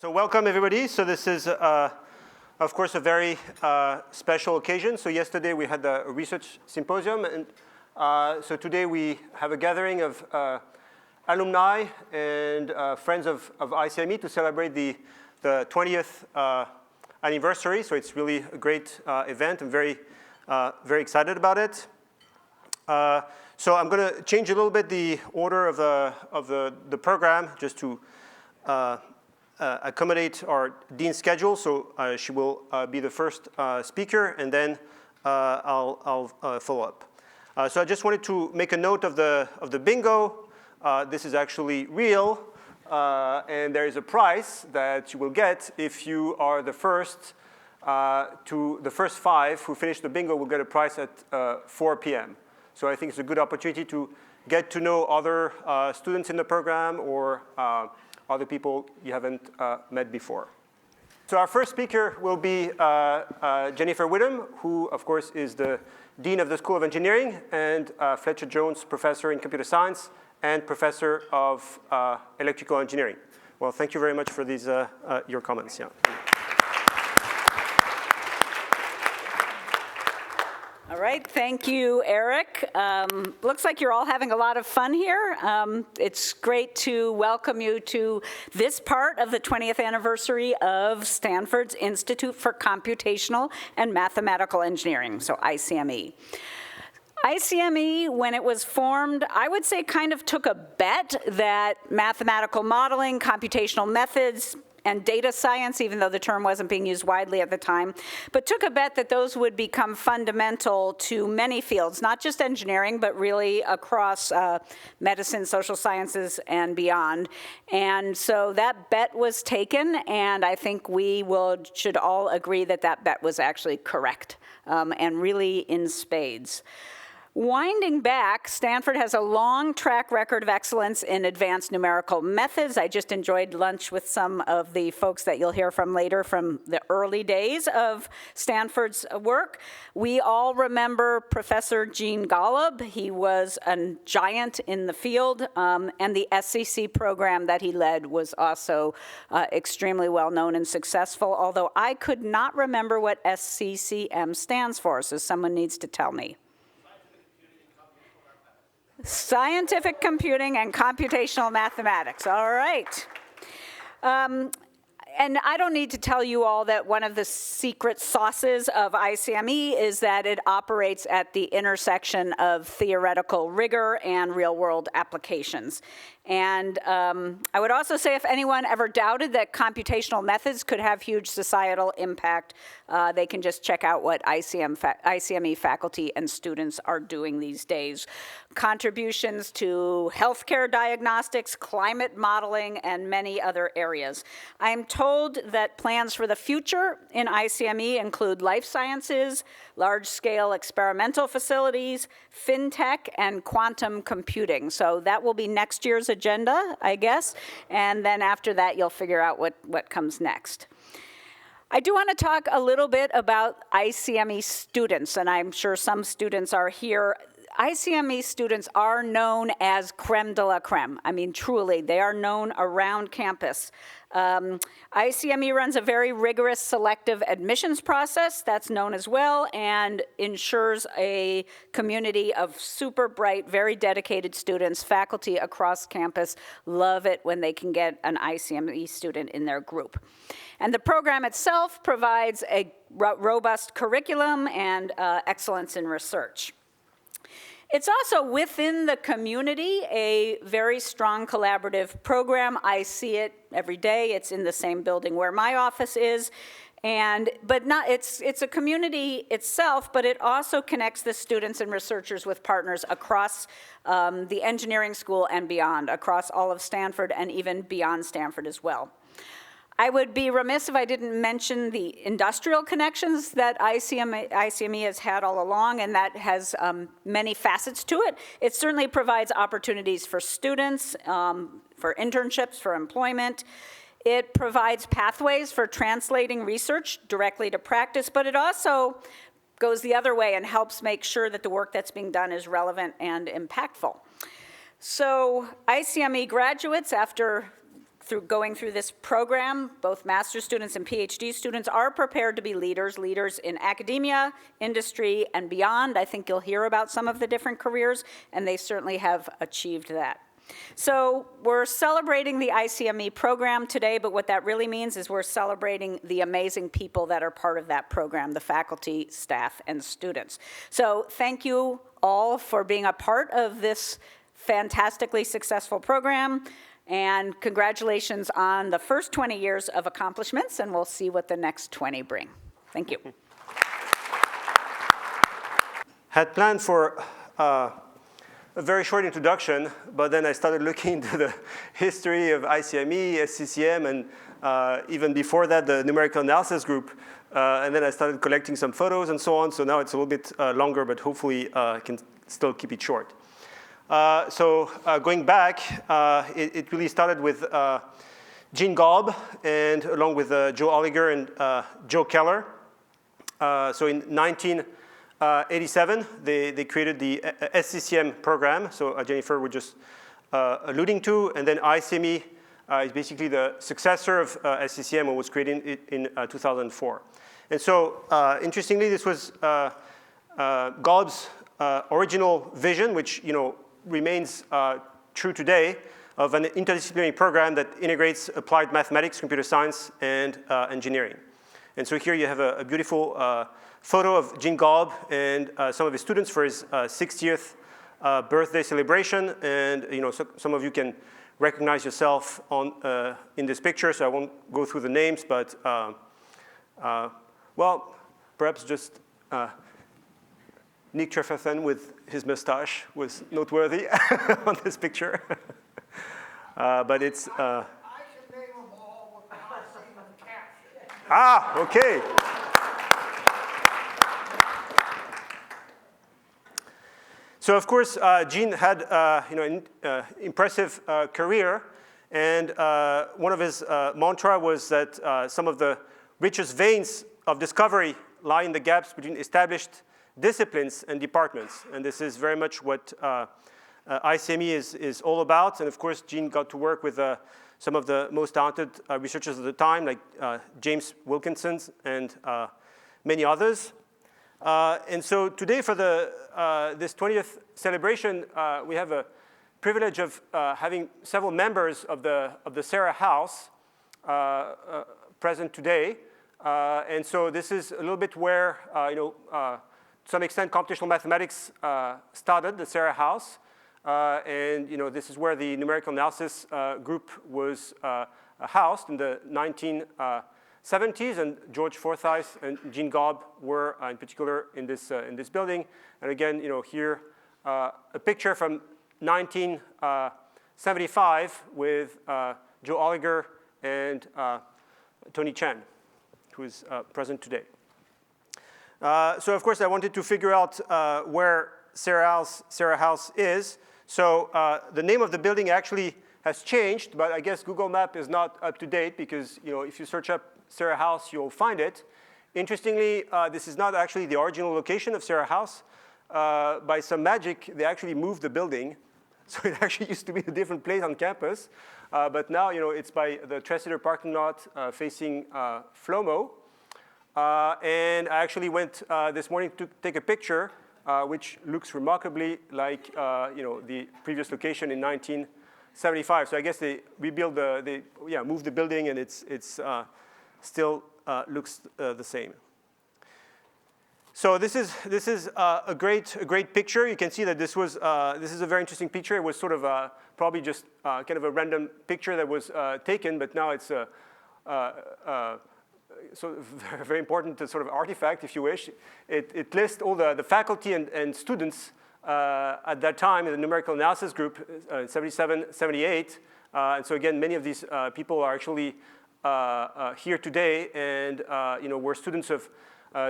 So welcome everybody. So this is, of course, a very special occasion. So yesterday we had the research symposium, and so today we have a gathering of alumni and friends of ICME to celebrate the 20th anniversary. So it's really a great event. I'm very excited about it. So I'm going to change a little bit the order of the program just to accommodate our dean's schedule. So she will be the first speaker, and then I'll follow up. So I just wanted to make a note of the bingo. This is actually real, and there is a prize that you will get if you are the first the first 5 who finish the bingo will get a prize at 4 p.m. So I think it's a good opportunity to get to know other students in the program or other people you haven't met before. So our first speaker will be Jennifer Whittam, who, of course, is the Dean of the School of Engineering, and Fletcher Jones Professor in Computer Science and Professor of Electrical Engineering. Well, thank you very much for these your comments. Yeah. All right, thank you, Eric. Looks like you're all having a lot of fun here. It's great to welcome you to this part of the 20th anniversary of Stanford's Institute for Computational and Mathematical Engineering, so ICME. ICME, when it was formed, I would say kind of took a bet that mathematical modeling, computational methods, and data science, even though the term wasn't being used widely at the time, but took a bet that those would become fundamental to many fields, not just engineering, but really across medicine, social sciences, and beyond. And so that bet was taken, and I think we should all agree that that bet was actually correct, and really in spades. Winding back, Stanford has a long track record of excellence in advanced numerical methods. I just enjoyed lunch with some of the folks that you'll hear from later from the early days of Stanford's work. We all remember Professor Gene Golub. He was a giant in the field, and the SCC program that he led was also extremely well known and successful, although I could not remember what SCCM stands for, so someone needs to tell me. Scientific Computing and Computational Mathematics, all right. And I don't need to tell you all that one of the secret sauces of ICME is that it operates at the intersection of theoretical rigor and real-world applications. And I would also say if anyone ever doubted that computational methods could have huge societal impact, they can just check out what ICME faculty and students are doing these days. Contributions to healthcare diagnostics, climate modeling, and many other areas. I'm told that plans for the future in ICME include life sciences, large-scale experimental facilities, fintech, and quantum computing. So that will be next year's agenda, I guess, and then after that you'll figure out what comes next. I do want to talk a little bit about ICME students, and I'm sure some students are here. ICME students are known as creme de la creme. I mean, truly, they are known around campus. ICME runs a very rigorous selective admissions process, that's known as well, and ensures a community of super bright, very dedicated students. Faculty across campus love it when they can get an ICME student in their group. And the program itself provides a robust curriculum and excellence in research. It's also within the community a very strong collaborative program. I see it every day. It's in the same building where my office is. It's a community itself, but it also connects the students and researchers with partners across the engineering school and beyond, across all of Stanford and even beyond Stanford as well. I would be remiss if I didn't mention the industrial connections that ICME has had all along, and that has many facets to it. It certainly provides opportunities for students, for internships, for employment. It provides pathways for translating research directly to practice, but it also goes the other way and helps make sure that the work that's being done is relevant and impactful. So ICME graduates, after going through this program, both master's students and PhD students are prepared to be leaders in academia, industry, and beyond. I think you'll hear about some of the different careers, and they certainly have achieved that. So we're celebrating the ICME program today, but what that really means is we're celebrating the amazing people that are part of that program, the faculty, staff, and students. So thank you all for being a part of this fantastically successful program, and congratulations on the first 20 years of accomplishments, and we'll see what the next 20 bring. Thank you. Had planned for a very short introduction, but then I started looking into the history of ICME, SCCM, and even before that, the numerical analysis group. And then I started collecting some photos and so on. So now it's a little bit longer, but hopefully I can still keep it short. Going back, it really started with Gene Gaub, and along with Joe Oliger and Joe Keller. So in 1987, they created the SCCM program, so Jennifer was just alluding to, and then ICME is basically the successor of SCCM and was created in 2004. And so, interestingly, this was Gaub's original vision, which remains true today, of an interdisciplinary program that integrates applied mathematics, computer science, and engineering. And so here you have a beautiful photo of Gene Gaub and some of his students for his 60th birthday celebration. And so some of you can recognize yourself in this picture, so I won't go through the names, but well, perhaps just Nick Trefethen with his mustache was noteworthy on this picture. But it's... I should name them all without saying the caption. Ah, okay. So of course, Gene had an impressive career, and one of his mantra was that some of the richest veins of discovery lie in the gaps between established disciplines and departments, and this is very much what ICME is all about. And of course, Gene got to work with some of the most talented researchers of the time, like James Wilkinson and many others. And so today, for this 20th celebration, we have a privilege of having several members of the Serra House present today. And so this is a little bit where, to some extent, computational mathematics started, the Serra House. And this is where the numerical analysis group was housed in the 1970s, and George Forsyth and Gene Gaub were in particular in this building. And again, here a picture from 1975 with Joe Oliger and Tony Chen, who is present today. So of course, I wanted to figure out where Serra House is. So the name of the building actually has changed, but I guess Google Map is not up to date because if you search up Serra House, you'll find it. Interestingly, this is not actually the original location of Serra House. By some magic, they actually moved the building. So it actually used to be a different place on campus. But now it's by the Tresidder parking lot facing Flomo. And I actually went this morning to take a picture, which looks remarkably like the previous location in 1975. So I guess they rebuilt moved the building, and it's still looks the same. So this is a great picture. You can see that this is a very interesting picture. It was sort of probably just kind of a random picture that was taken, but now it's so very important sort of artifact, if you wish. It lists all the faculty and students at that time in the numerical analysis group, 77, 78. And so again, many of these people are actually here today, and were students of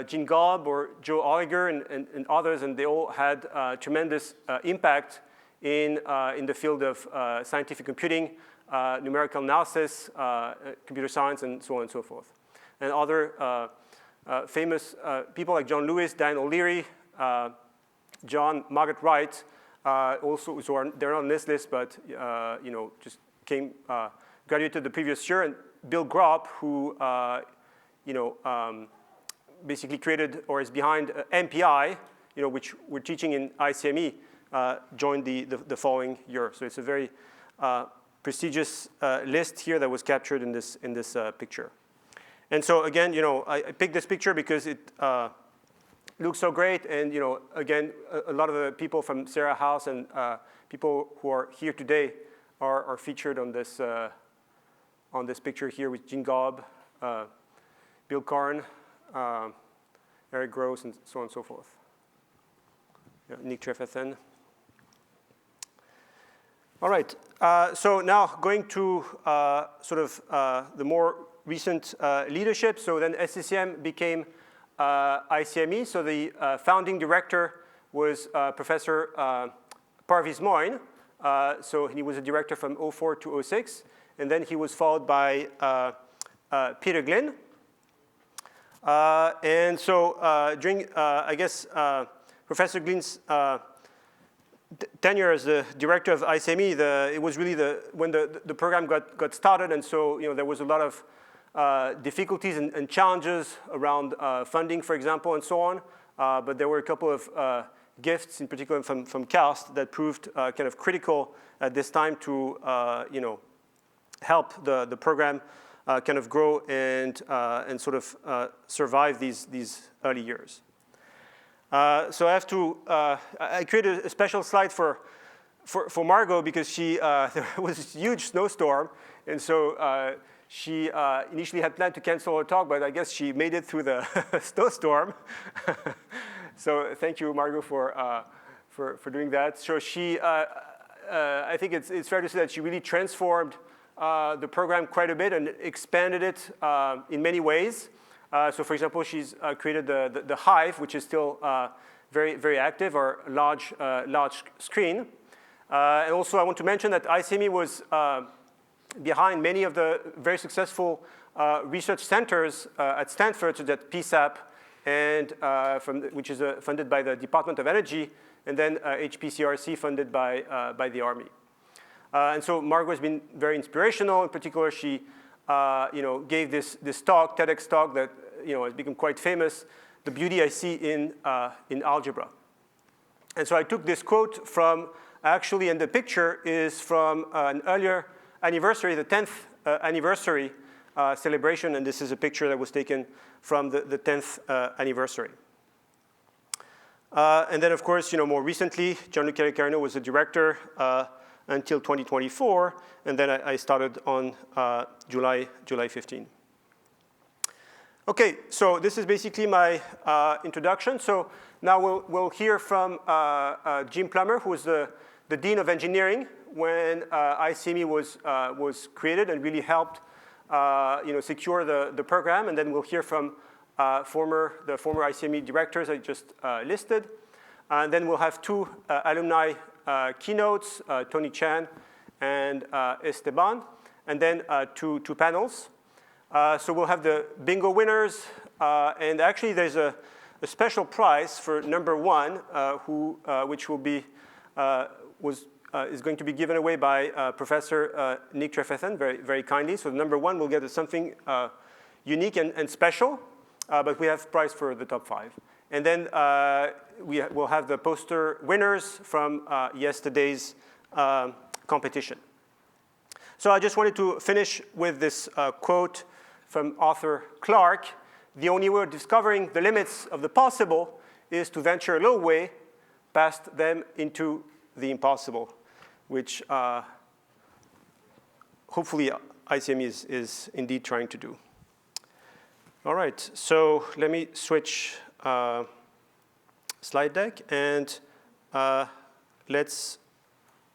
Gene Gaub or Joe Oliger and others, and they all had tremendous impact in the field of scientific computing, numerical analysis, computer science, and so on and so forth. And other famous people like John Lewis, Dan O'Leary, John Margaret Wright, also, so they're not on this list, but just came graduated the previous year, and Bill Gropp, who basically created or is behind MPI, which we're teaching in ICME, joined the following year. So it's a very prestigious list here that was captured in this picture. And so again, I picked this picture because it looks so great, and again, a lot of the people from Serra House and people who are here today are featured on this picture here with Gene Gobb, Bill Karn, Eric Gross, and so on and so forth. Nick Trefethen. All right, so now going to the more recent leadership. So then SCCM became ICME. So the founding director was Professor Parviz Moin. So he was a director from 2004 to 2006. And then he was followed by Peter Glynn. And so during, Professor Glynn's tenure as the director of ICME, it was really when the program got started, and so there was a lot of difficulties and challenges around funding, for example, and so on. But there were a couple of gifts, in particular from KAUST, that proved kind of critical at this time to help the program kind of grow and sort of survive these early years. So I have to, I created a special slide for Margot because there was this huge snowstorm, and so she initially had planned to cancel her talk, but I guess she made it through the snowstorm. So thank you, Margot, for doing that. So she, I think it's fair to say that she really transformed the program quite a bit and expanded it in many ways. So for example, she's created the Hive, which is still very, very active, or large screen. And also I want to mention that ICME was behind many of the very successful research centers at Stanford, such as PSAP, and which is funded by the Department of Energy, and then HPCRC, funded by the Army. And so Margot has been very inspirational. In particular, she gave this talk, TEDx talk, that has become quite famous, "The Beauty I See in Algebra." And so I took this quote from, actually, and the picture is from an earlier anniversary, the 10th anniversary celebration, and this is a picture that was taken from the 10th anniversary. And then, of course, more recently, Gianluca Carino was the director until 2024, and then I started on July 15. Okay, so this is basically my introduction. So now we'll hear from Jim Plummer, who was the Dean of Engineering when ICME was created and really helped secure the program. And then we'll hear from the former ICME directors I just listed. And then we'll have two alumni keynotes, Tony Chan and Esteban, and then two panels. So we'll have the bingo winners, and actually there's a special prize for number one, which will be is going to be given away by Professor Nick Trefethen very, very kindly. So number one will get something unique and special, but we have prize for the top 5. And then we'll have the poster winners from yesterday's competition. So I just wanted to finish with this quote from Arthur Clarke: "The only way of discovering the limits of the possible is to venture a little way past them into the impossible," which hopefully ICME is indeed trying to do. All right, so let me switch slide deck, and let's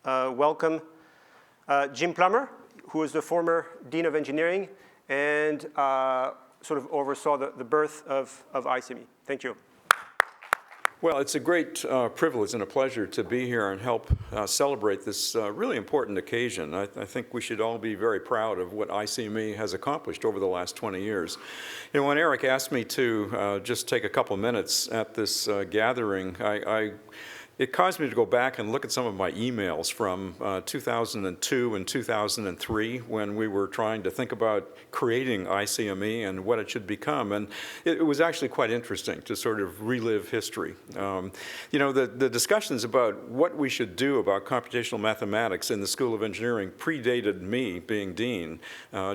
welcome Jim Plummer, who is the former Dean of Engineering and sort of oversaw the birth of ICME. Thank you. Well, it's a great privilege and a pleasure to be here and help celebrate this really important occasion. I think we should all be very proud of what ICME has accomplished over the last 20 years. When Eric asked me to just take a couple minutes at this gathering, I it caused me to go back and look at some of my emails from 2002 and 2003 when we were trying to think about creating ICME and what it should become. And it was actually quite interesting to sort of relive history. You know, the discussions about what we should do about computational mathematics in the School of Engineering predated me being dean.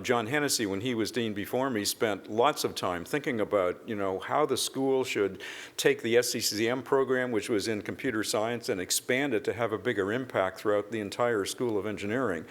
John Hennessy, when he was dean before me, spent lots of time thinking about, you know, how the school should take the SCCM program, which was in computer science, and expand it to have a bigger impact throughout the entire School of Engineering.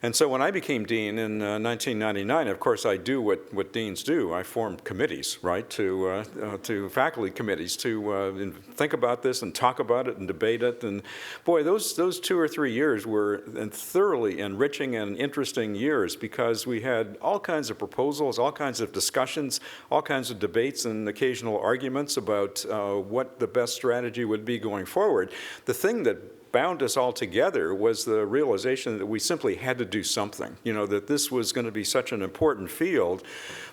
And so when I became dean in 1999, of course, I do what deans do. I formed committees, right, to faculty committees to think about this and talk about it and debate it. And boy, those 2 or 3 years were thoroughly enriching and interesting years because we had all kinds of proposals, all kinds of discussions, all kinds of debates and occasional arguments about what the best strategy would be going forward. The thing that bound us all together was the realization that we simply had to do something, you know, that this was going to be such an important field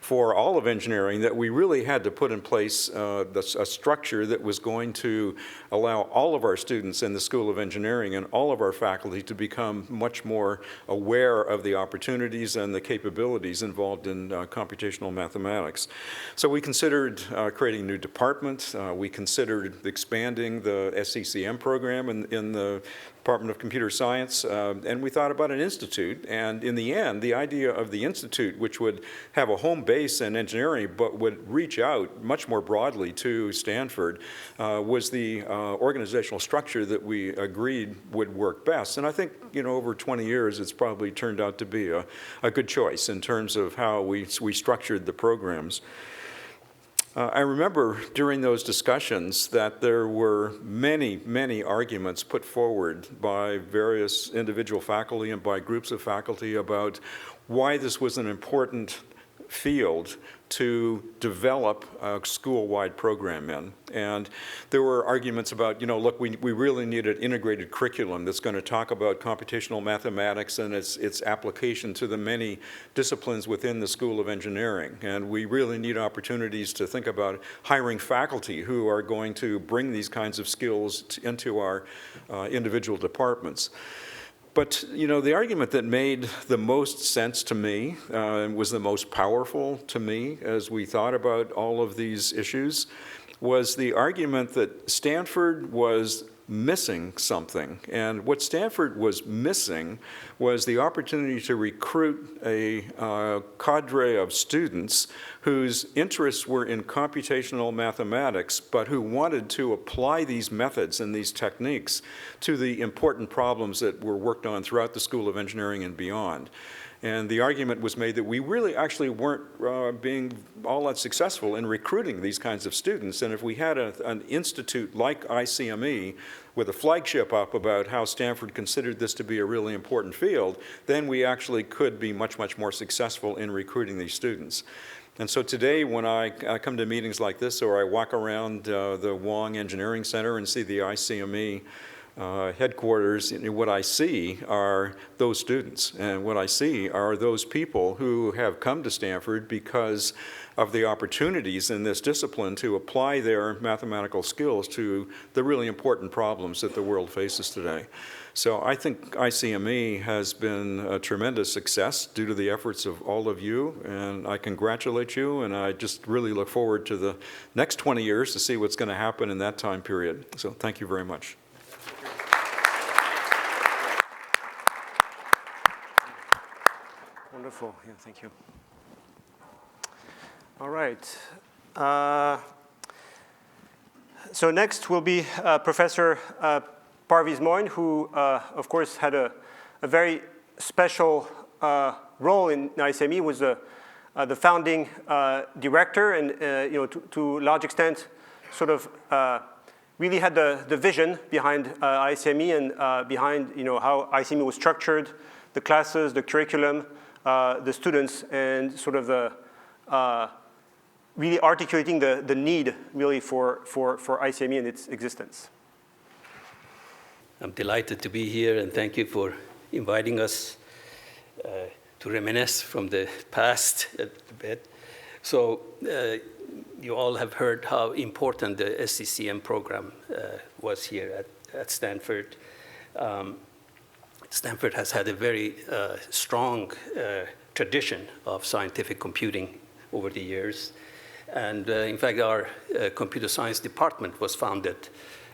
for all of engineering that we really had to put in place a structure that was going to allow all of our students in the School of Engineering and all of our faculty to become much more aware of the opportunities and the capabilities involved in computational mathematics. So we considered creating a new department. We considered expanding the SCCM program in the Department of Computer Science, and we thought about an institute. And in the end, the idea of the institute, which would have a home base in engineering but would reach out much more broadly to Stanford, was the organizational structure that we agreed would work best. And I think, you know, over 20 years, it's probably turned out to be a good choice in terms of how we structured the programs. I remember during those discussions that there were many, many arguments put forward by various individual faculty and by groups of faculty about why this was an important field to develop a school-wide program in. And there were arguments about, you know, look, we really need an integrated curriculum that's going to talk about computational mathematics and its application to the many disciplines within the School of Engineering. And we really need opportunities to think about hiring faculty who are going to bring these kinds of skills into our individual departments. But, you know, the argument that made the most sense to me and was the most powerful to me as we thought about all of these issues was the argument that Stanford was missing something. And what Stanford was missing was the opportunity to recruit a cadre of students whose interests were in computational mathematics, but who wanted to apply these methods and these techniques to the important problems that were worked on throughout the School of Engineering and beyond. And the argument was made that we really actually weren't being all that successful in recruiting these kinds of students. And if we had an institute like ICME with a flagship up about how Stanford considered this to be a really important field, then we actually could be much, much more successful in recruiting these students. And so today, when I come to meetings like this, or I walk around the Wong Engineering Center and see the ICME headquarters, what I see are those students, and what I see are those people who have come to Stanford because of the opportunities in this discipline to apply their mathematical skills to the really important problems that the world faces today. So I think ICME has been a tremendous success due to the efforts of all of you, and I congratulate you, and I just really look forward to the next 20 years to see what's going to happen in that time period. So thank you very much. Wonderful. Yeah, thank you. All right. So next will be Professor Parviz Moin, who, of course, had a very special role in ICME, was the founding director, and you know, to a large extent, sort of really had the vision behind ICME and behind, you know, how ICME was structured, the classes, the curriculum, the students, and sort of the really articulating the need really for ICME and its existence. I'm delighted to be here, and thank you for inviting us to reminisce from the past a bit. So you all have heard how important the SCCM program was here at Stanford. Stanford has had a very strong tradition of scientific computing over the years. And in fact, our computer science department was founded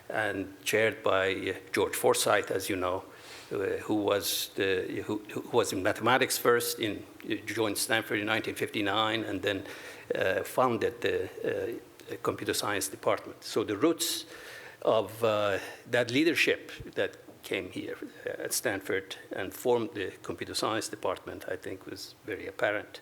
and chaired by George Forsythe, as you know, who was in mathematics first, joined Stanford in 1959, and then founded the computer science department. So the roots of that leadership that came here at Stanford and formed the computer science department, I think, was very apparent.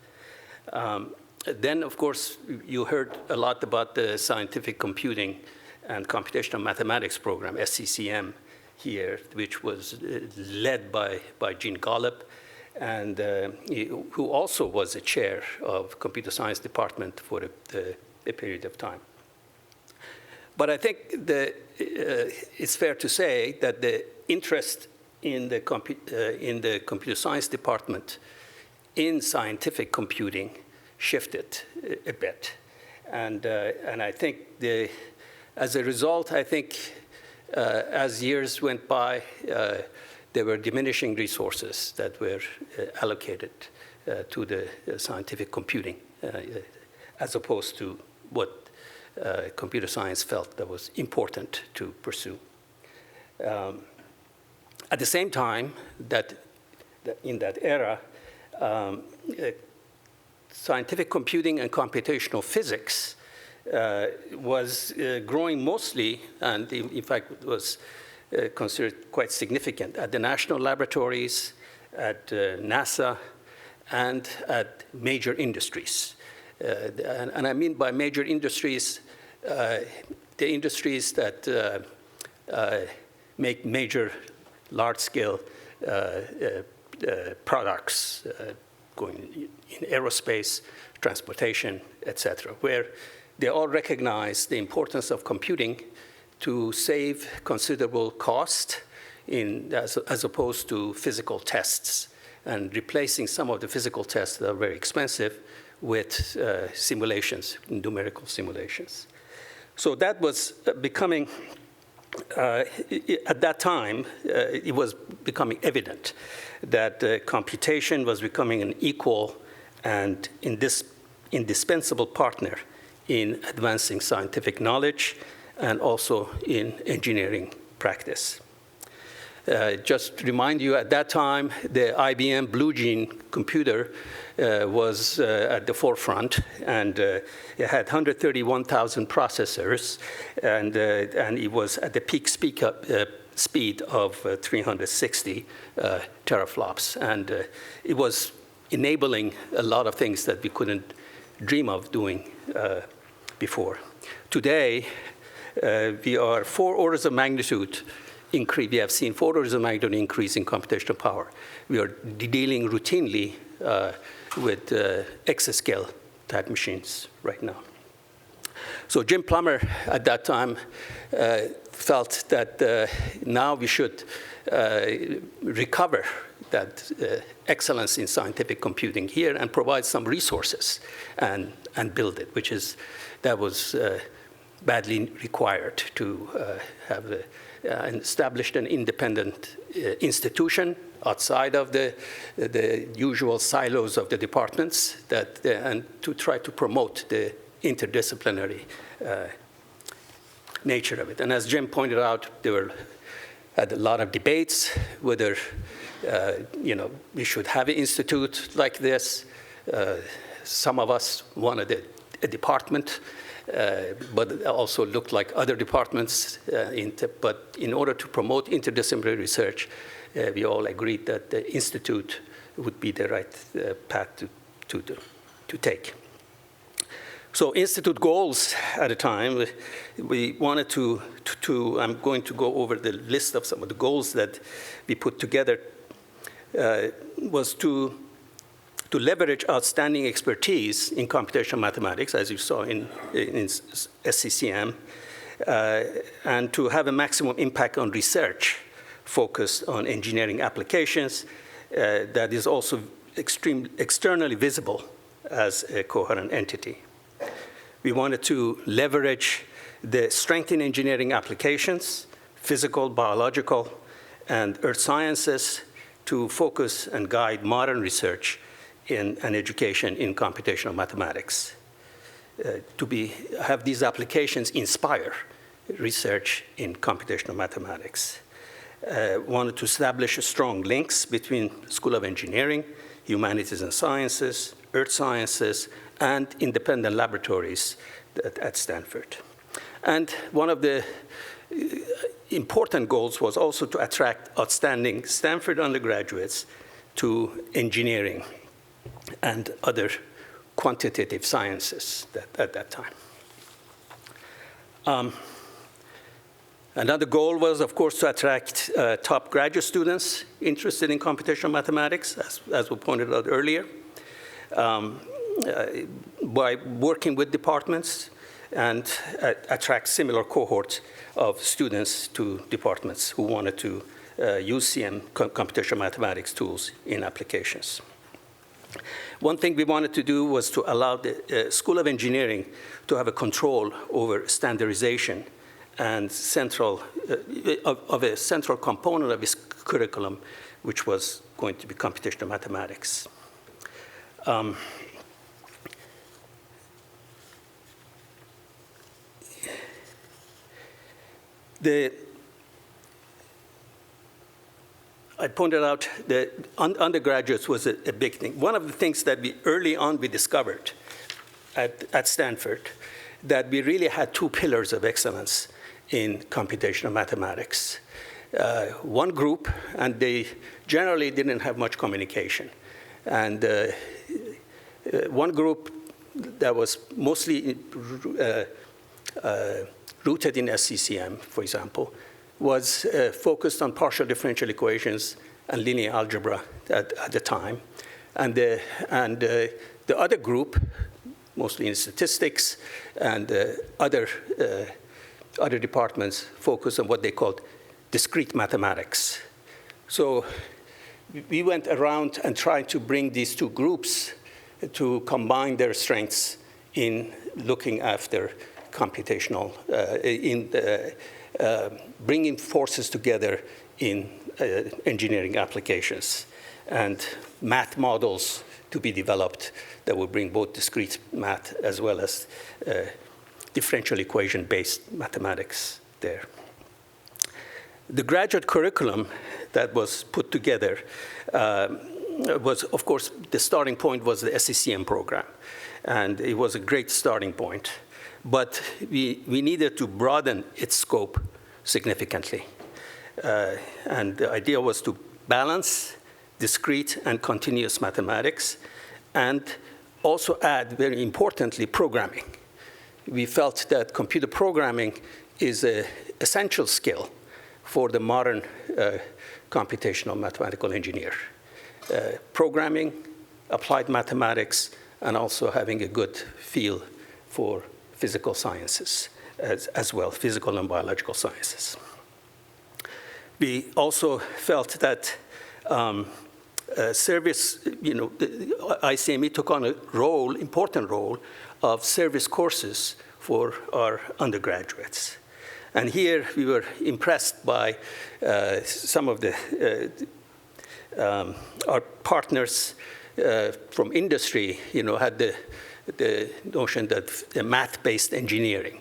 Then, of course, you heard a lot about the Scientific Computing and Computational Mathematics Program, SCCM, here, which was led by Gene Golub, and who also was a chair of computer science department for a period of time. But I think it's fair to say that the interest in the computer science department in scientific computing shifted a bit. And I think as a result, I think as years went by, there were diminishing resources that were allocated to the scientific computing, as opposed to what computer science felt that was important to pursue. At the same time, in that era, scientific computing and computational physics was growing mostly, and in fact was considered quite significant at the national laboratories, at NASA, and at major industries. And I mean by major industries, the industries that make major large-scale products going in aerospace, transportation, et cetera, where they all recognize the importance of computing to save considerable cost as opposed to physical tests, and replacing some of the physical tests that are very expensive with simulations, numerical simulations. So that was becoming, at that time, it was becoming evident that computation was becoming an equal and indispensable partner in advancing scientific knowledge and also in engineering practice. Just to remind you, at that time, the IBM Blue Gene computer was at the forefront, and it had 131,000 processors, and it was at the peak speed of 360 teraflops. And it was enabling a lot of things that we couldn't dream of doing before. Today, we are 4 orders of magnitude increase. We have seen 4 orders of magnitude increase in computational power. We are dealing routinely with exascale type machines right now. So Jim Plummer at that time felt that now we should recover that excellence in scientific computing here and provide some resources and build it, that was badly required to have established an independent institution outside of the usual silos of the departments and to try to promote the interdisciplinary nature of it. And as Jim pointed out, there had a lot of debates whether we should have an institute like this. Some of us wanted a department, but it also looked like other departments. But in order to promote interdisciplinary research, we all agreed that the institute would be the right path to take. So institute goals at the time, we wanted to I'm going to go over the list of some of the goals that we put together, was to leverage outstanding expertise in computational mathematics, as you saw in SCCM, and to have a maximum impact on research focused on engineering applications that is also externally visible as a coherent entity. We wanted to leverage the strength in engineering applications, physical, biological, and earth sciences to focus and guide modern research in an education in computational mathematics. Have these applications inspire research in computational mathematics. Wanted to establish strong links between School of Engineering, Humanities and Sciences, Earth Sciences, and independent laboratories at Stanford. And one of the important goals was also to attract outstanding Stanford undergraduates to engineering and other quantitative sciences at that time. Another goal was, of course, to attract top graduate students interested in computational mathematics, as we pointed out earlier, by working with departments and attract similar cohorts of students to departments who wanted to use CM, computational mathematics tools in applications. One thing we wanted to do was to allow the School of Engineering to have a control over standardization and of a central component of its curriculum, which was going to be computational mathematics. I pointed out that undergraduates was a big thing. One of the things that early on we discovered at Stanford, that we really had two pillars of excellence in computational mathematics. One group, and they generally didn't have much communication. And one group that was mostly rooted in SCCM, for example, was focused on partial differential equations and linear algebra at the time. And the other group, mostly in statistics and other departments, focused on what they called discrete mathematics. So we went around and tried to bring these two groups to combine their strengths in looking after computational, bringing forces together in engineering applications, and math models to be developed that will bring both discrete math as well as differential equation-based mathematics there. The graduate curriculum that was put together was, of course, the starting point was the SCCM program, and it was a great starting point. But we needed to broaden its scope significantly. And the idea was to balance discrete and continuous mathematics, and also add, very importantly, programming. We felt that computer programming is an essential skill for the modern computational mathematical engineer. Programming, applied mathematics, and also having a good feel for physical sciences as well, physical and biological sciences. We also felt that service, ICME took on a role, important role, of service courses for our undergraduates. And here we were impressed by some of our partners from industry, had the notion that the math-based engineering.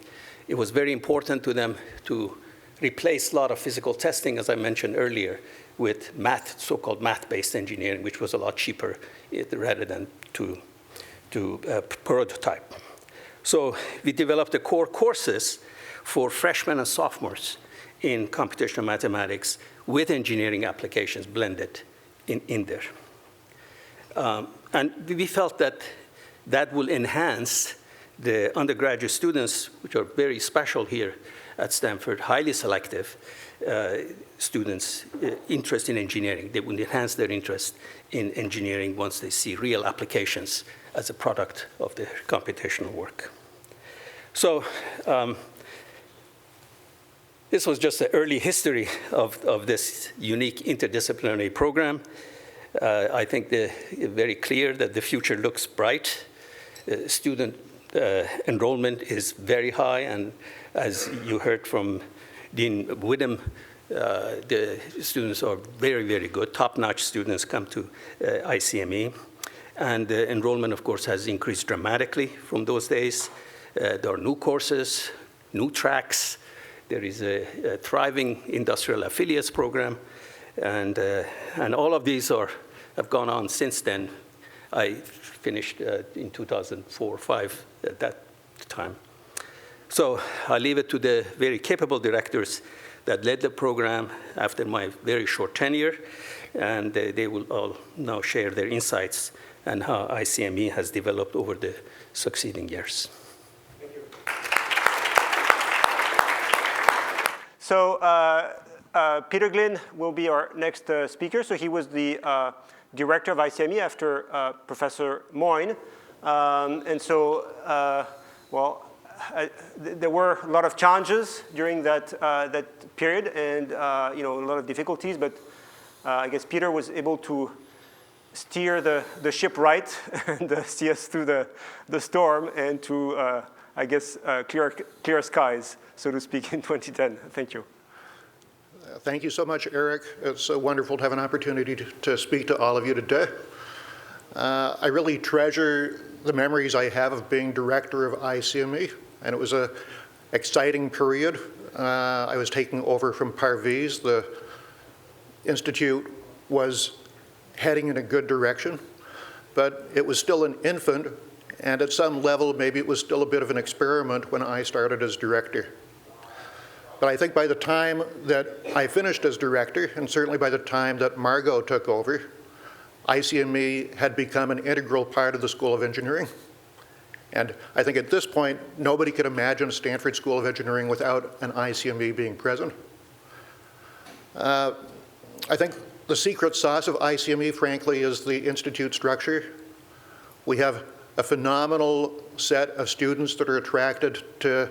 It was very important to them to replace a lot of physical testing, as I mentioned earlier, with math, so-called math-based engineering, which was a lot cheaper rather than to prototype. So we developed the core courses for freshmen and sophomores in computational mathematics with engineering applications blended in there. And we felt that that will enhance the undergraduate students, which are very special here at Stanford, highly selective students' interest in engineering. They will enhance their interest in engineering once they see real applications as a product of their computational work. So this was just the early history of this unique interdisciplinary program. I think it's very clear that the future looks bright. Student enrollment is very high, and as you heard from Dean Widom. The students are very, very good. Top-notch students come to ICME. And the enrollment, of course, has increased dramatically from those days. There are new courses, new tracks. There is a thriving industrial affiliates program. And all of these have gone on since then. I finished in 2004-05 at that time. So I leave it to the very capable directors that led the program after my very short tenure, and they will all now share their insights and how ICME has developed over the succeeding years. Thank you. So Peter Glynn will be our next speaker. So he was the director of ICME after Professor Moyne. And so, there were a lot of challenges during that period, and a lot of difficulties. But I guess Peter was able to steer the ship right and see us through the storm and to clear skies, so to speak, in 2010. Thank you. Thank you so much, Eric. It's so wonderful to have an opportunity to speak to all of you today. I really treasure the memories I have of being director of ICME, and it was an exciting period. I was taking over from Parviz. The Institute was heading in a good direction, but it was still an infant, and at some level, maybe it was still a bit of an experiment when I started as director. But I think by the time that I finished as director, and certainly by the time that Margot took over, ICME had become an integral part of the School of Engineering. And I think at this point, nobody could imagine Stanford School of Engineering without an ICME being present. I think the secret sauce of ICME, frankly, is the institute structure. We have a phenomenal set of students that are attracted to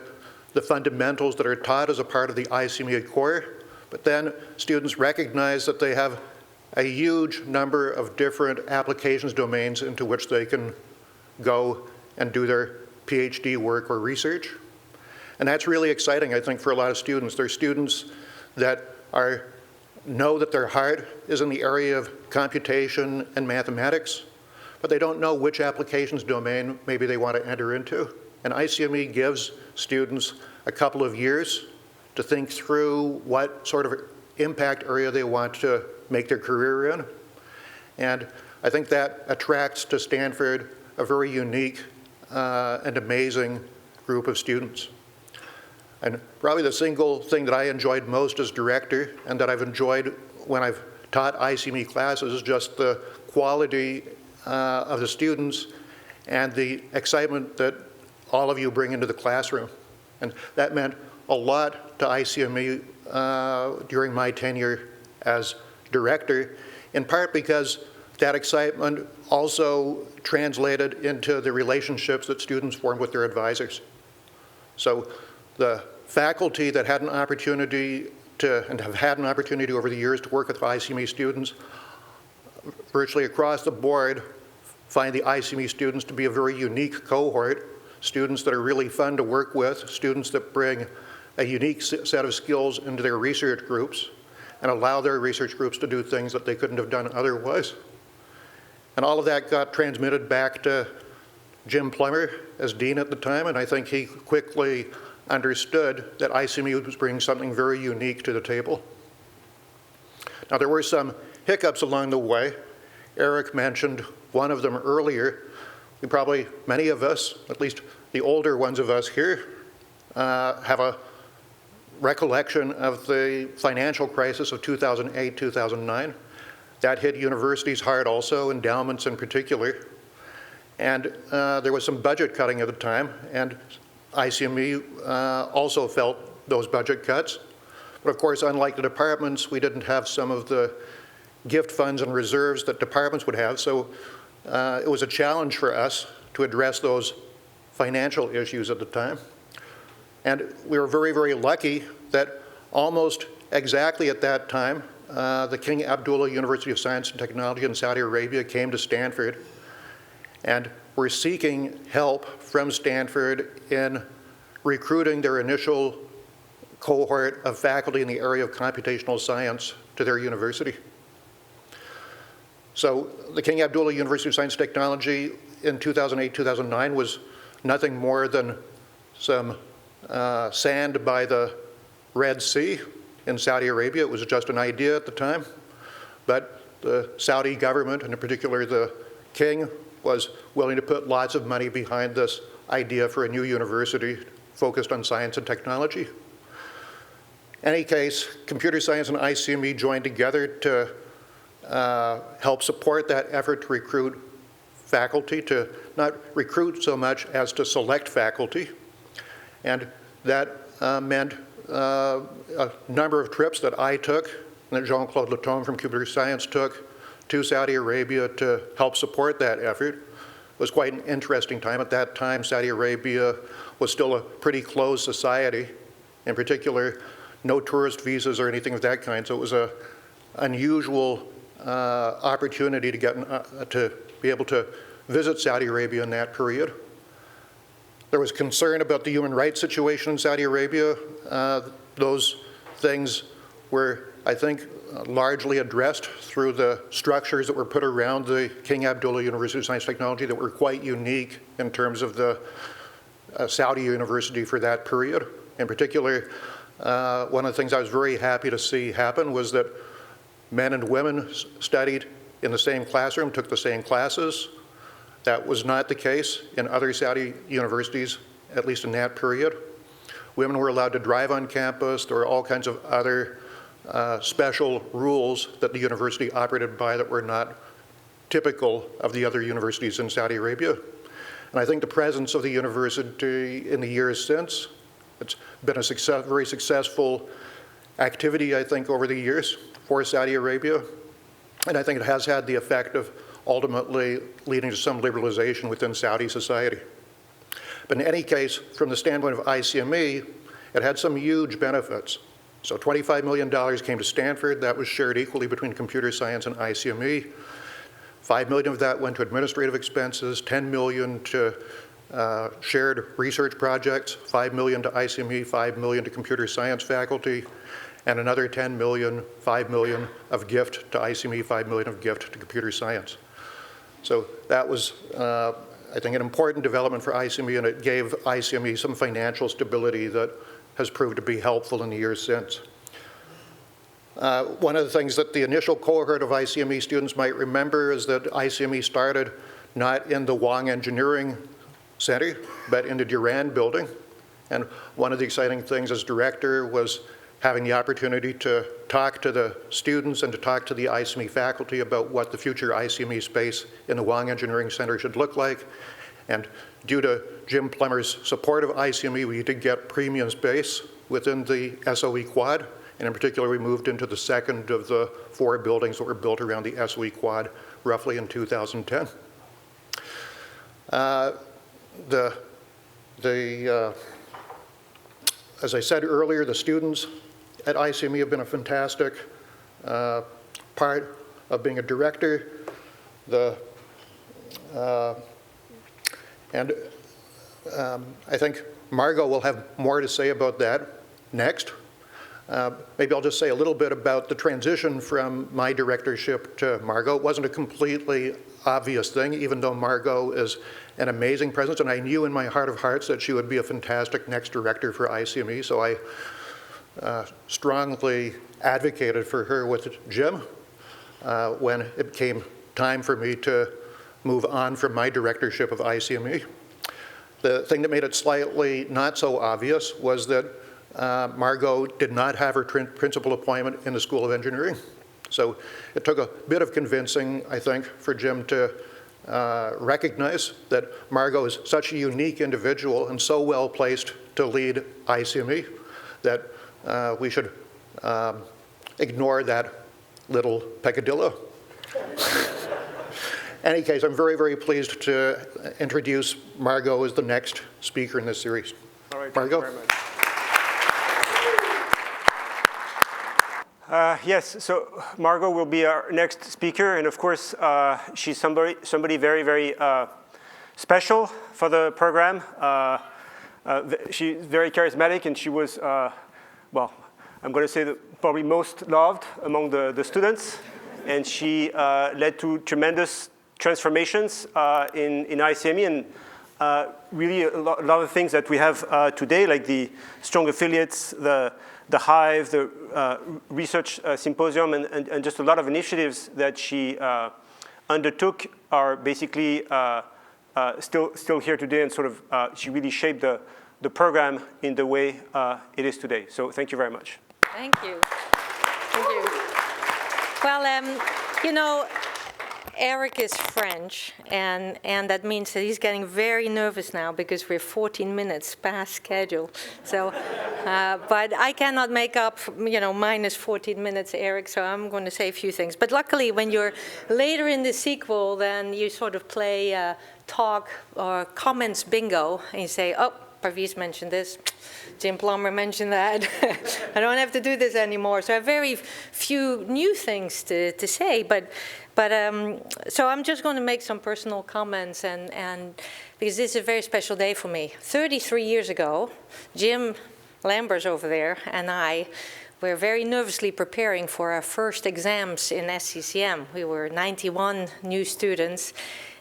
the fundamentals that are taught as a part of the ICME core, but then students recognize that they have a huge number of different applications domains into which they can go and do their PhD work or research. And that's really exciting, I think, for a lot of students. They're students that know that their heart is in the area of computation and mathematics, but they don't know which applications domain maybe they want to enter into. And ICME gives students a couple of years to think through what sort of impact area they want to make their career in. And I think that attracts to Stanford a very unique and amazing group of students. And probably the single thing that I enjoyed most as director, and that I've enjoyed when I've taught ICME classes, is just the quality of the students and the excitement that all of you bring into the classroom. And that meant a lot to ICME during my tenure as director, in part because that excitement also translated into the relationships that students formed with their advisors. So the faculty that had an opportunity and have had an opportunity over the years to work with ICME students, virtually across the board, find the ICME students to be a very unique cohort, students that are really fun to work with, students that bring a unique set of skills into their research groups and allow their research groups to do things that they couldn't have done otherwise. And all of that got transmitted back to Jim Plummer as dean at the time, and I think he quickly understood that ICME was bringing something very unique to the table. Now, there were some hiccups along the way. Eric mentioned one of them earlier. Many of us, at least the older ones of us here, have a recollection of the financial crisis of 2008, 2009. That hit universities hard also, endowments in particular. And there was some budget cutting at the time, and ICME also felt those budget cuts. But of course, unlike the departments, we didn't have some of the gift funds and reserves that departments would have, so it was a challenge for us to address those financial issues at the time. And we were very, very lucky that almost exactly at that time, the King Abdullah University of Science and Technology in Saudi Arabia came to Stanford, and were seeking help from Stanford in recruiting their initial cohort of faculty in the area of computational science to their university. So the King Abdullah University of Science and Technology in 2008-2009 was nothing more than some sand by the Red Sea in Saudi Arabia. It was just an idea at the time, but the Saudi government, and in particular the king, was willing to put lots of money behind this idea for a new university focused on science and technology. In any case, computer science and ICME joined together to help support that effort to recruit faculty, to not recruit so much as to select faculty. And that meant a number of trips that I took, and that Jean-Claude Letome from Computer Science took to Saudi Arabia to help support that effort. It was quite an interesting time. At that time, Saudi Arabia was still a pretty closed society. In particular, no tourist visas or anything of that kind, so it was an unusual opportunity to get to be able to visit Saudi Arabia in that period. There was concern about the human rights situation in Saudi Arabia. Those things were, I think, largely addressed through the structures that were put around the King Abdullah University of Science and Technology that were quite unique in terms of the Saudi university for that period. In particular, one of the things I was very happy to see happen was that men and women studied in the same classroom, took the same classes. That was not the case in other Saudi universities, at least in that period. Women were allowed to drive on campus. There were all kinds of other special rules that the university operated by that were not typical of the other universities in Saudi Arabia. And I think the presence of the university in the years since, it's been a very successful activity, I think, over the years for Saudi Arabia. And I think it has had the effect of ultimately leading to some liberalization within Saudi society. But in any case, from the standpoint of ICME, it had some huge benefits. So $25 million came to Stanford. That was shared equally between computer science and ICME. $5 million of that went to administrative expenses, $10 million to shared research projects, $5 million to ICME, $5 million to computer science faculty, and another $10 million, $5 million of gift to ICME, $5 million of gift to computer science. So that was, I think, an important development for ICME, and it gave ICME some financial stability that has proved to be helpful in the years since. One of the things that the initial cohort of ICME students might remember is that ICME started not in the Wang Engineering Center, but in the Durand building. And one of the exciting things as director was having the opportunity to talk to the students and to talk to the ICME faculty about what the future ICME space in the Wang Engineering Center should look like. And due to Jim Plummer's support of ICME, we did get premium space within the SOE quad. And in particular, we moved into the second of the 4 buildings that were built around the SOE quad roughly in 2010. As I said earlier, the students at ICME have been a fantastic part of being a director. I think Margot will have more to say about that next. Maybe I'll just say a little bit about the transition from my directorship to Margot. It wasn't a completely obvious thing, even though Margot is an amazing presence, and I knew in my heart of hearts that she would be a fantastic next director for ICME, so I strongly advocated for her with Jim when it came time for me to move on from my directorship of ICME. The thing that made it slightly not so obvious was that Margot did not have her principal appointment in the School of Engineering. So it took a bit of convincing, I think, for Jim to recognize that Margot is such a unique individual and so well placed to lead ICME that we should ignore that little peccadillo. In any case, I'm very, very pleased to introduce Margot as the next speaker in this series. All right, Margot. thank you very much. Yes, so Margot will be our next speaker, and of course, she's somebody very, very special for the program. She's very charismatic, and she was well, I'm going to say probably most loved among the students. And she led to tremendous transformations in ICME, and really a lot of things that we have today, like the strong affiliates, the Hive, the research symposium, and just a lot of initiatives that she undertook are basically still here today, and sort of she really shaped the program in the way it is today. So thank you very much. Thank you. Thank you. Well, you know, Eric is French, and that means that he's getting very nervous now because we're 14 minutes past schedule. So, but I cannot make up, you know, minus 14 minutes, Eric, so I'm going to say a few things. But luckily, when you're later in the sequel, then you sort of play talk or comments bingo, and you say, oh, Parviz mentioned this, Jim Plummer mentioned that. I don't have to do this anymore. So I have very few new things to say, but so I'm just going to make some personal comments, and because this is a very special day for me. 33 years ago, Jim Lambers over there and I were very nervously preparing for our first exams in SCCM. We were 91 new students,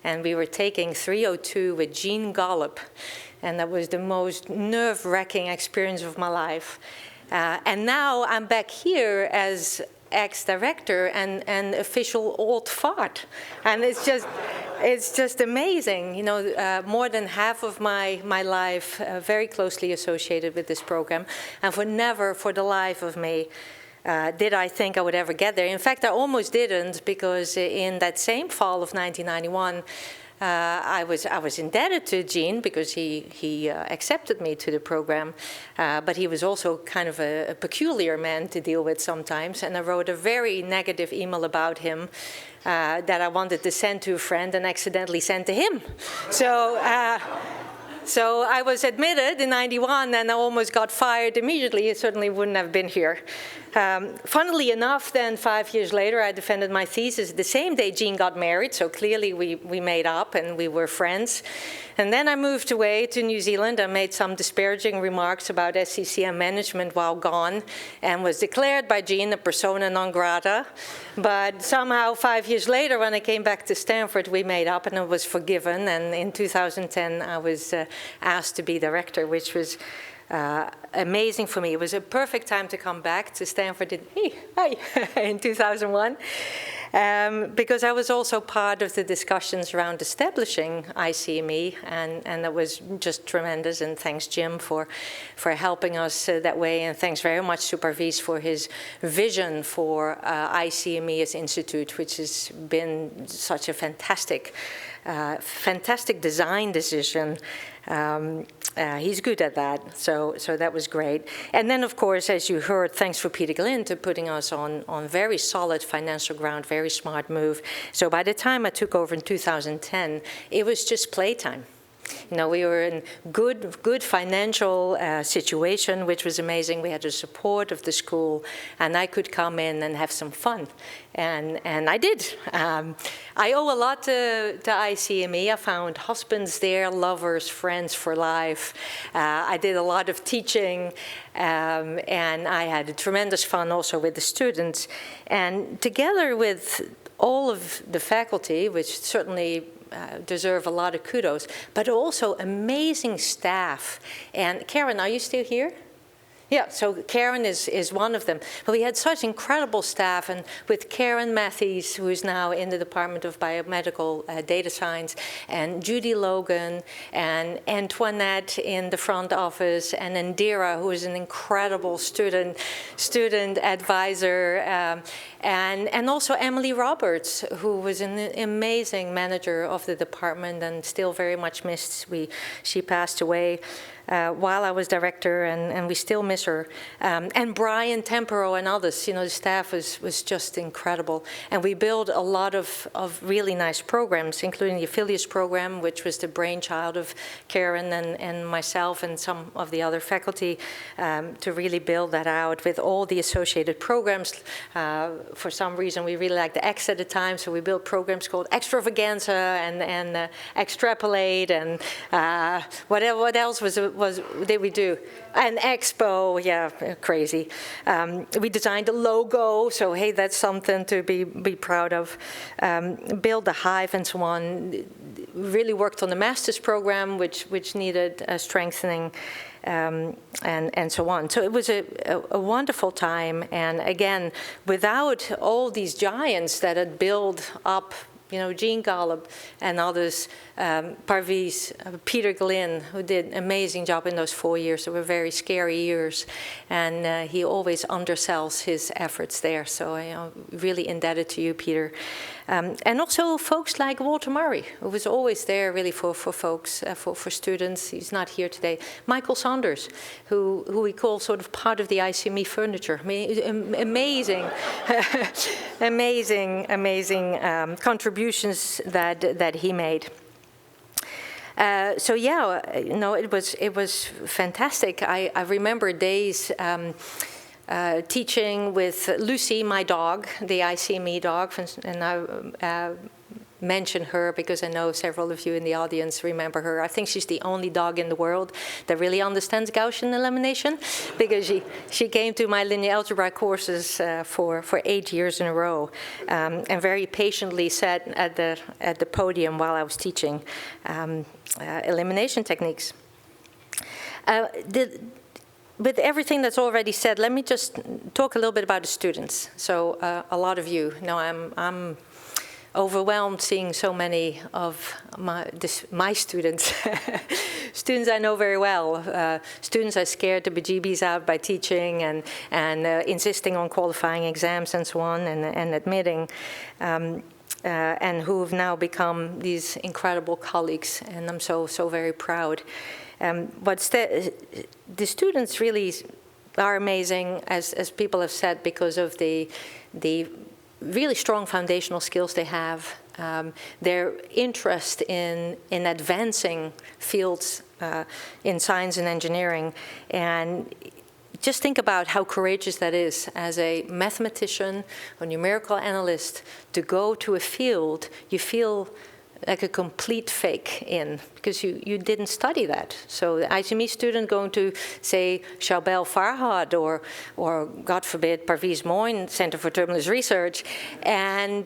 and we were taking 302 with Jean Gollop. And that was the most nerve-wracking experience of my life. And now I'm back here as ex-director and official old fart. And it's just amazing. You know, more than half of my life very closely associated with this program. And for the life of me, did I think I would ever get there. In fact, I almost didn't, because in that same fall of 1991, I was indebted to Jean because he accepted me to the program, but he was also kind of a peculiar man to deal with sometimes, and I wrote a very negative email about him that I wanted to send to a friend and accidentally sent to him. So I was admitted in 91, and I almost got fired immediately. It certainly wouldn't have been here. Funnily enough, then 5 years later, I defended my thesis the same day Jean got married, so clearly we made up and we were friends. And then I moved away to New Zealand. I made some disparaging remarks about SCCM management while gone, and was declared by Jean a persona non grata. But somehow 5 years later, when I came back to Stanford, we made up and I was forgiven. And in 2010, I was asked to be director, which was amazing for me. It was a perfect time to come back to Stanford in 2001, because I was also part of the discussions around establishing ICME, and that was just tremendous. And thanks, Jim, for helping us that way, and thanks very much to Parviz for his vision for ICME as institute, which has been such a fantastic design decision. He's good at that, so that was great. And then, of course, as you heard, thanks for Peter Glynn to putting us on very solid financial ground, very smart move. So by the time I took over in 2010, it was just playtime. You know, we were in good financial situation, which was amazing. We had the support of the school, and I could come in and have some fun, and I did. I owe a lot to ICME. I found husbands there, lovers, friends for life. I did a lot of teaching, and I had tremendous fun also with the students. And together with all of the faculty, which certainly deserve a lot of kudos, but also amazing staff. And Karen, are you still here? Yeah, so Karen is one of them. But we had such incredible staff, and with Karen Matthews, who is now in the Department of Biomedical Data Science, and Judy Logan, and Antoinette in the front office, and Indira, who is an incredible student advisor, and also Emily Roberts, who was an amazing manager of the department and still very much missed. She passed away while I was director, and we still miss her. And Brian Tempero and others, you know, the staff was just incredible. And we built a lot of really nice programs, including the affiliates program, which was the brainchild of Karen and myself and some of the other faculty, to really build that out with all the associated programs. For some reason, we really liked the X at the time, so we built programs called Extravaganza and Extrapolate, and what else was did we do? An expo, yeah, crazy. We designed a logo, so hey, that's something to be proud of. Build the hive and so on. Really worked on the master's program, which needed strengthening, and so on. So it was a wonderful time, and again, without all these giants that had built up, Jean Golub and others, Parviz, Peter Glynn, who did an amazing job in those 4 years. They were very scary years, and he always undersells his efforts there. So I'm really indebted to you, Peter. And also folks like Walter Murray, who was always there really for folks, for students. He's not here today. Michael Saunders, who we call sort of part of the ICME furniture. Amazing, amazing contributions that he made. So yeah, it was fantastic. I remember days teaching with Lucy, my dog, the ICME dog, and I mention her because I know several of you in the audience remember her. I think she's the only dog in the world that really understands Gaussian elimination, because she came to my linear algebra courses for 8 years in a row, and very patiently sat at the podium while I was teaching elimination techniques. With everything that's already said, let me just talk a little bit about the students. So a lot of you know I'm overwhelmed seeing so many of my students, students I know very well, students I scared the bejeebies out by teaching and insisting on qualifying exams and so on, and admitting, and who have now become these incredible colleagues, and I'm so very proud. But the students really are amazing, as people have said, because of the really strong foundational skills they have, their interest in advancing fields in science and engineering, and just think about how courageous that is as a mathematician or numerical analyst to go to a field you feel like a complete fake in, because you didn't study that. So the ICME student going to, say, Charbel Farhad or God forbid, Parviz Moin, Center for Terminus Research, and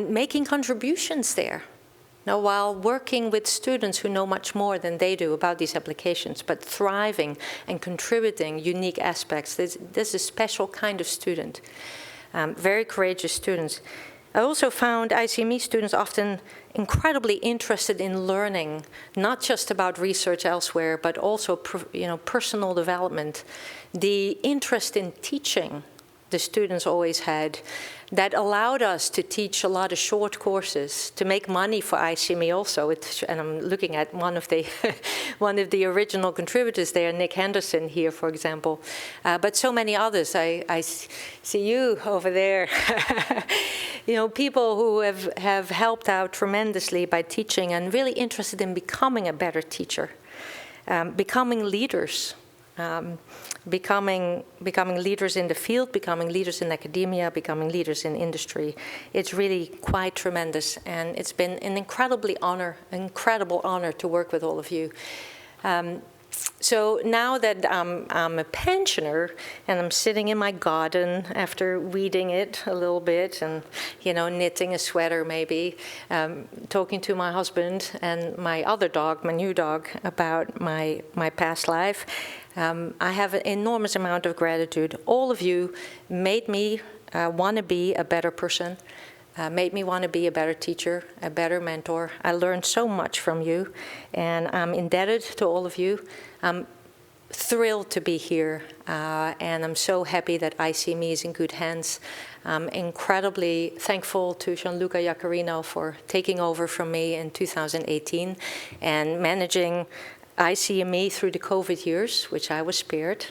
making contributions there. Now, while working with students who know much more than they do about these applications, but thriving and contributing unique aspects, there's a special kind of student. Very courageous students. I also found ICME students often incredibly interested in learning, not just about research elsewhere, but also personal development. The interest in teaching the students always had, that allowed us to teach a lot of short courses, to make money for ICME also. And I'm looking at one of the original contributors there, Nick Henderson here, for example. But so many others. I see you over there. People who have helped out tremendously by teaching and really interested in becoming a better teacher, becoming leaders. Becoming leaders in the field, becoming leaders in academia, becoming leaders in industry. It's really quite tremendous, and it's been an incredible honor to work with all of you. So now that I'm a pensioner and I'm sitting in my garden after weeding it a little bit and, knitting a sweater maybe, talking to my husband and my other dog, my new dog, about my past life, I have an enormous amount of gratitude. All of you made me want to be a better person. Made me want to be a better teacher, a better mentor. I learned so much from you, and I'm indebted to all of you. I'm thrilled to be here, and I'm so happy that ICME is in good hands. I'm incredibly thankful to Gianluca Iaccarino for taking over from me in 2018 and managing ICME through the COVID years, which I was spared,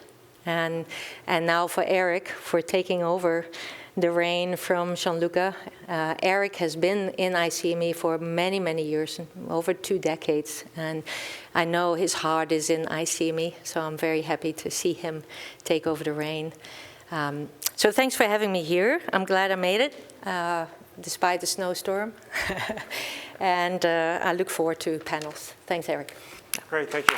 and now for Eric for taking over the reign from Gianluca. Eric has been in ICME for many, many years, over 2 decades, and I know his heart is in ICME, so I'm very happy to see him take over the reign. So thanks for having me here. I'm glad I made it, despite the snowstorm, and I look forward to panels. Thanks, Eric. Great, thank you.